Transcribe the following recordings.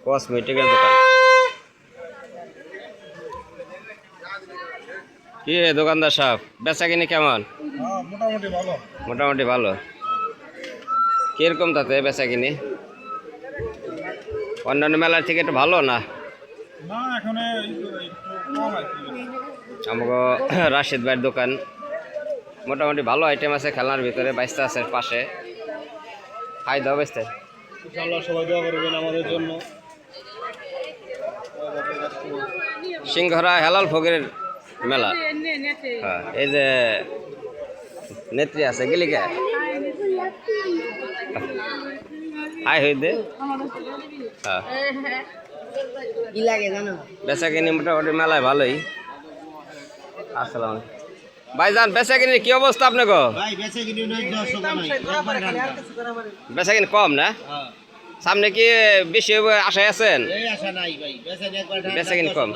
কসমেটিকের দোকান। কি রে দোকানদার সাহেব, বেচা কিনি কেমন? মোটামুটি ভালো। মোটামুটি ভালো। কিরকম তাতে বেচা কিনি অন্যান্য মেলার থেকে একটু ভালো না? না এখন একটু কম আর কি। আমাকে রাশেদ ভাইয়ের দোকান মোটামুটি ভালো আইটেম আছে, খেলনার ভিতরে বাইশটা আছে পাশে। খাই দাও বেচতে। ইনশাআল্লাহ সবাই দোয়া করবেন আমাদের জন্য। সিংহরা হেলাল ফকিরের মেলা। হ্যাঁ, এই যে নেত্রী আছে গেলিকা হাই হই দে। হ্যাঁ, কি লাগে জানো? বেচা কিনি মোটামুটি মেলায় ভালোই। আসসালাম ভাইজান, বেচা কিনি কি অবস্থা আপনার গো? ভাই বেঁচে কিনে নয় 10 টাকা নাই একবার ঢাকা। বেচা কিনি কম না? হ্যাঁ সামনে কি বেশি হবে আশায় আছেন? এই আশা নাই ভাই বেঁচে একবার ঢাকা। বেচা কিনি কম,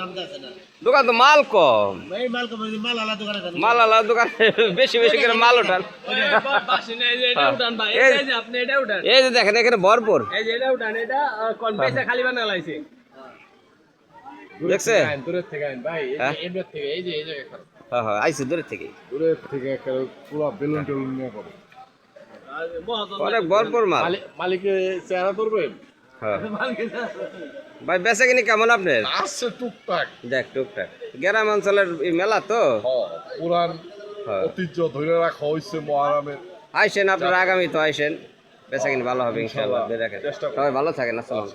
দোকান তো মাল কম। এই মাল কম মাল আলাদা দোকানে যান। মাল আলা দোকান বেশি বেশি করে মাল ওঠান। এই যে দেখেন এখানে ভরপুর দেখছে। হ্যাঁ হ্যাঁ আইসি দূরের থেকে, দূরের থেকে একটা পুরো বেলুন টেলুন নিয়ে করো। অনেক ভরপুর মাল। মালিকের চেহারা ধরবেন। হ্যাঁ ভাই, বেচা কিনি কেমন আপনার? আসছে টুকটাক। দেখ টুকটাক, গ্রাম অঞ্চলের এই মেলা তো। পুরান হ্যাঁ। ঐতিহ্য ধরে রাখা হয়েছে মহারামের। আইসেন আপনারা, আগামী তো আইসেন, বেচা কিনি ভালো হবে ইনশাআল্লাহ। সবাই ভালো থাকেন, আসসালাম।